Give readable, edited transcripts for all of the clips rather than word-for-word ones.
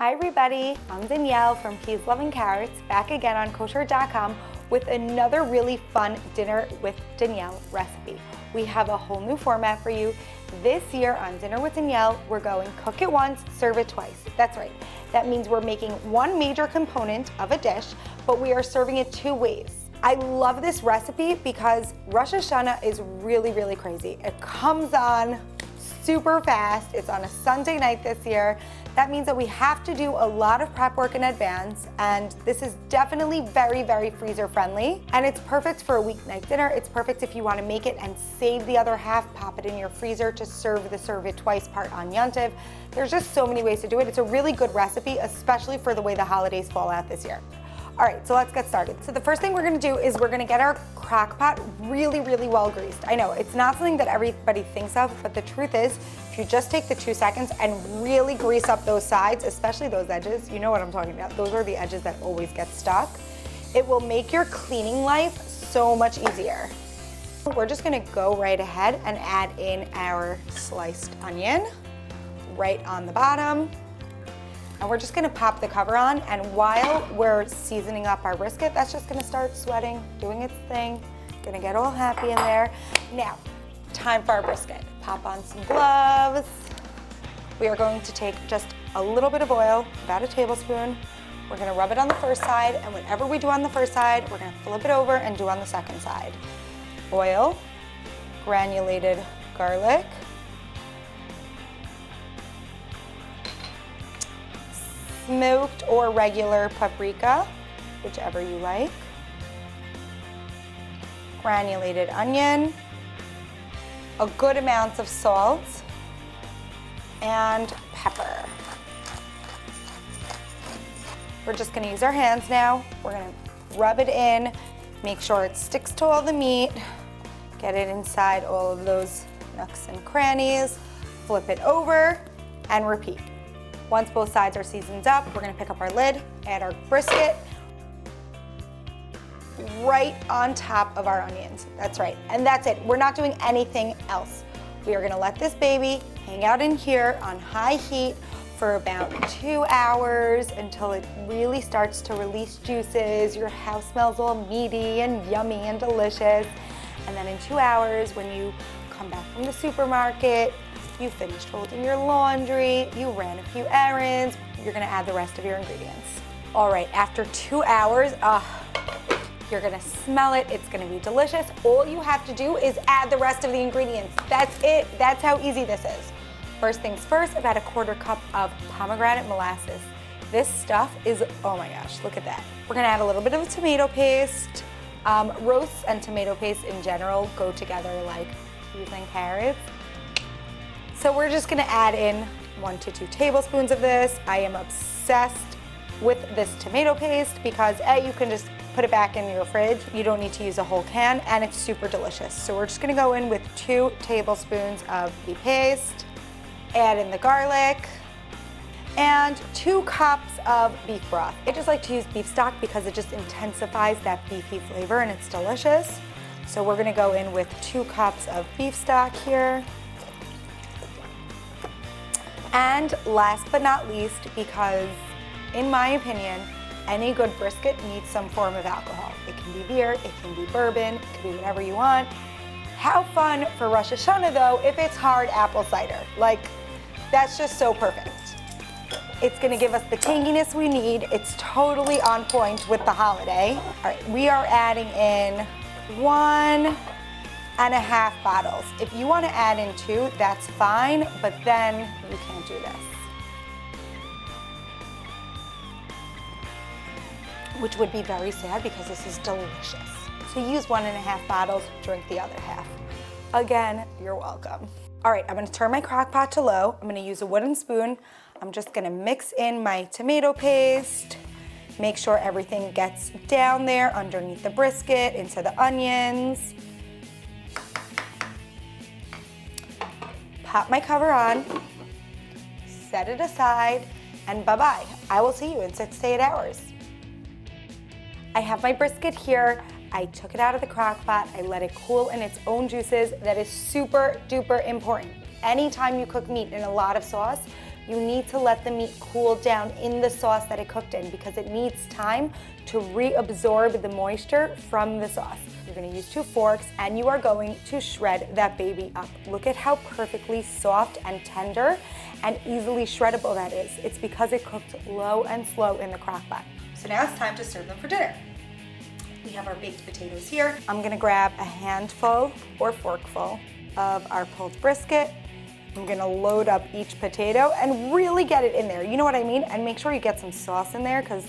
Hi everybody, I'm Danielle from Peas Loving Carrots, back again on kosher.com with another really fun Dinner with Danielle recipe. We have a whole new format for you. This year on Dinner with Danielle, we're going cook it once, serve it twice. That's right. That means we're making one major component of a dish, but we are serving it two ways. I love this recipe because Rosh Hashanah is really, really crazy. It comes on super fast. It's on a Sunday night this year. That means that we have to do a lot of prep work in advance, and this is definitely very, very freezer friendly. And it's perfect for a weeknight dinner. It's perfect if you want to make it and save the other half, pop it in your freezer to serve the serve it twice part on Yontiv. There's just so many ways to do it. It's a really good recipe, especially for the way the holidays fall out this year. All right, so let's get started. So the first thing we're gonna do is we're gonna get our crock pot really, really well greased. I know, it's not something that everybody thinks of, but the truth is, if you just take the 2 seconds and really grease up those sides, especially those edges, you know what I'm talking about. Those are the edges that always get stuck. It will make your cleaning life so much easier. We're just gonna go right ahead and add in our sliced onion right on the bottom. And we're just gonna pop the cover on, and while we're seasoning up our brisket, that's just gonna start sweating, doing its thing, gonna get all happy in there. Now, time for our brisket. Pop on some gloves. We are going to take just a little bit of oil, about a tablespoon. We're gonna rub it on the first side, and whatever we do on the first side, we're gonna flip it over and do on the second side. Oil, granulated garlic, smoked or regular paprika, whichever you like, granulated onion, a good amount of salt, and pepper. We're just gonna use our hands now. We're gonna rub it in, make sure it sticks to all the meat, get it inside all of those nooks and crannies, flip it over, and repeat. Once both sides are seasoned up, we're gonna pick up our lid, add our brisket right on top of our onions. That's right, and that's it. We're not doing anything else. We are gonna let this baby hang out in here on high heat for about 2 hours until it really starts to release juices. Your house smells all meaty and yummy and delicious. And then in 2 hours, when you come back from the supermarket, you finished folding your laundry, you ran a few errands, you're gonna add the rest of your ingredients. All right, after 2 hours, you're gonna smell it, it's gonna be delicious. All you have to do is add the rest of the ingredients. That's it, that's how easy this is. First things first, about a 1/4 cup of pomegranate molasses. This stuff is, oh my gosh, look at that. We're gonna add a little bit of tomato paste. Roasts and tomato paste in general go together like peas and carrots. So we're just gonna add in 1 to 2 tablespoons of this. I am obsessed with this tomato paste because A, you can just put it back in your fridge. You don't need to use a whole can, and it's super delicious. So we're just gonna go in with 2 tablespoons of the paste, add in the garlic, and 2 cups of beef broth. I just like to use beef stock because it just intensifies that beefy flavor and it's delicious. So we're gonna go in with 2 cups of beef stock here. And last but not least, because in my opinion, any good brisket needs some form of alcohol. It can be beer, it can be bourbon, it can be whatever you want. How fun for Rosh Hashanah though if it's hard apple cider. Like, that's just so perfect. It's gonna give us the tanginess we need. It's totally on point with the holiday. All right, we are adding in 1.5 bottles. If you want to add in 2, that's fine, but then you can't do this. Which would be very sad because this is delicious. So use 1.5 bottles, drink the other half. Again, you're welcome. All right, I'm gonna turn my crock pot to low. I'm gonna use a wooden spoon. I'm just gonna mix in my tomato paste, make sure everything gets down there underneath the brisket, into the onions. Pop my cover on, set it aside, and bye-bye. I will see you in 6 to 8 hours. I have my brisket here. I took it out of the crock pot. I let it cool in its own juices. That is super duper important. Anytime you cook meat in a lot of sauce, you need to let the meat cool down in the sauce that it cooked in because it needs time to reabsorb the moisture from the sauce. You're gonna use 2 forks and you are going to shred that baby up. Look at how perfectly soft and tender and easily shreddable that is. It's because it cooked low and slow in the crock pot. So now it's time to serve them for dinner. We have our baked potatoes here. I'm gonna grab a handful or forkful of our pulled brisket. I'm gonna load up each potato and really get it in there. You know what I mean? And make sure you get some sauce in there because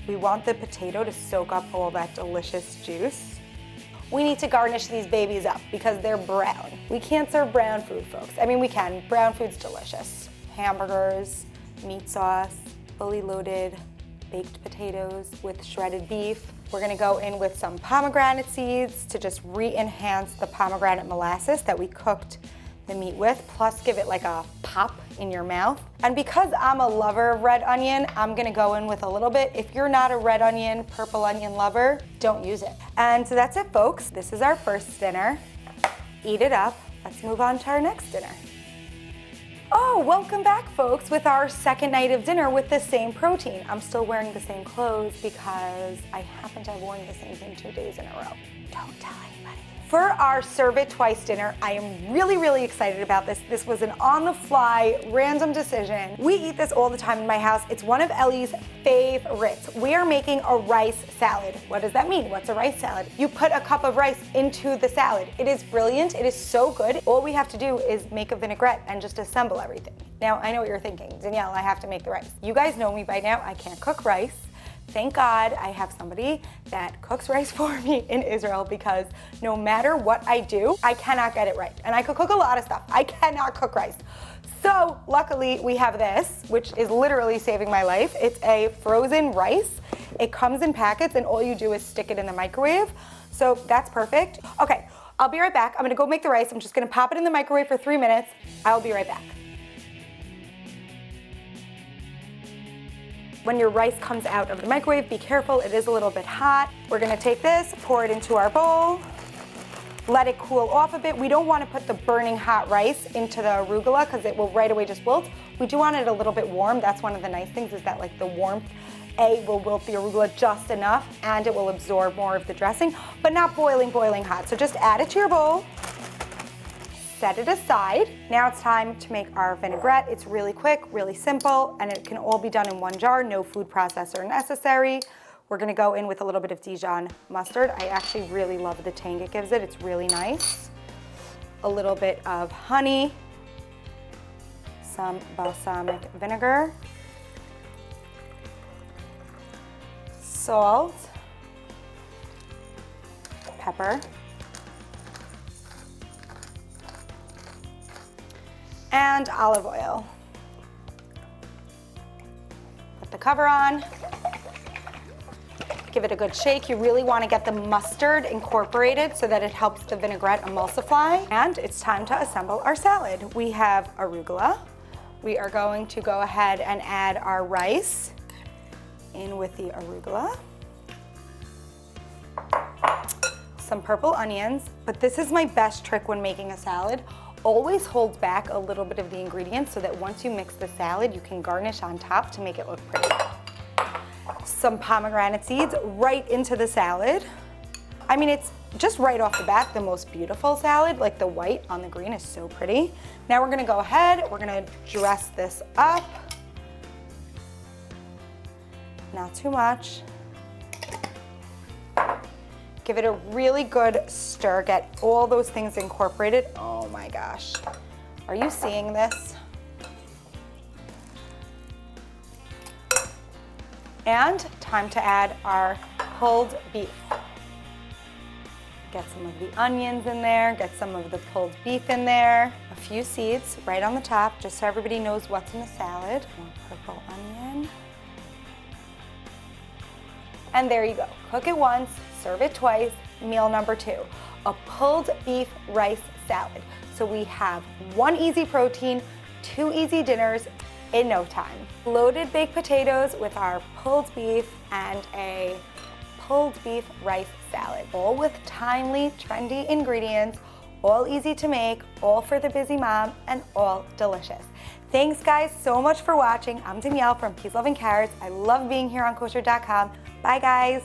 we want the potato to soak up all that delicious juice. We need to garnish these babies up because they're brown. We can't serve brown food, folks. I mean, we can. Brown food's delicious. Hamburgers, meat sauce, fully loaded baked potatoes with shredded beef. We're gonna go in with some pomegranate seeds to just re-enhance the pomegranate molasses that we cooked the meat with, plus give it like a pop in your mouth. And because I'm a lover of red onion, I'm gonna go in with a little bit. If you're not a red onion, purple onion lover, don't use it. And so that's it, folks. This is our first dinner. Eat it up. Let's move on to our next dinner. Oh, welcome back, folks, with our second night of dinner with the same protein. I'm still wearing the same clothes because I happen to have worn the same thing 2 days in a row. Don't tell anybody. For our Serve It Twice dinner, I am really excited about this. This was an on-the-fly, random decision. We eat this all the time in my house. It's one of Ellie's favorites. We are making a rice salad. What does that mean? What's a rice salad? You put a cup of rice into the salad. It is brilliant. It is so good. All we have to do is make a vinaigrette and just assemble everything. Now, I know what you're thinking. Danielle, I have to make the rice. You guys know me by now. I can't cook rice. Thank God I have somebody that cooks rice for me in Israel because no matter what I do, I cannot get it right. And I could cook a lot of stuff. I cannot cook rice. So luckily we have this, which is literally saving my life. It's a frozen rice. It comes in packets and all you do is stick it in the microwave. So that's perfect. Okay, I'll be right back. I'm gonna go make the rice. I'm just gonna pop it in the microwave for 3 minutes. I'll be right back. When your rice comes out of the microwave, be careful, it is a little bit hot. We're gonna take this, pour it into our bowl, let it cool off a bit. We don't wanna put the burning hot rice into the arugula because it will right away just wilt. We do want it a little bit warm. That's one of the nice things is that like the warmth, will wilt the arugula just enough and it will absorb more of the dressing, but not boiling hot. So just add it to your bowl. Set it aside. Now it's time to make our vinaigrette. It's really quick, really simple, and it can all be done in one jar, no food processor necessary. We're gonna go in with a little bit of Dijon mustard. I actually really love the tang it gives it. It's really nice. A little bit of honey, some balsamic vinegar, salt, pepper, and olive oil. Put the cover on. Give it a good shake. You really want to get the mustard incorporated so that it helps the vinaigrette emulsify. And it's time to assemble our salad. We have arugula. We are going to go ahead and add our rice in with the arugula. Some purple onions, but this is my best trick when making a salad. Always hold back a little bit of the ingredients so that once you mix the salad, you can garnish on top to make it look pretty. Some pomegranate seeds right into the salad. I mean, it's just right off the bat the most beautiful salad, like the white on the green is so pretty. Now we're gonna go ahead, we're gonna dress this up. Not too much. Give it a really good stir, get all those things incorporated. Oh my gosh, are you seeing this? And time to add our pulled beef. Get some of the onions in there, get some of the pulled beef in there, a few seeds right on the top, just so everybody knows what's in the salad. More purple onion. And there you go, cook it once, serve it twice, meal number 2, a pulled beef rice salad. So we have 1 easy protein, 2 easy dinners in no time. Loaded baked potatoes with our pulled beef and a pulled beef rice salad, all with timely, trendy ingredients, all easy to make, all for the busy mom, and all delicious. Thanks guys so much for watching. I'm Danielle from Peas, Love, and Carrots. I love being here on kosher.com. Bye guys.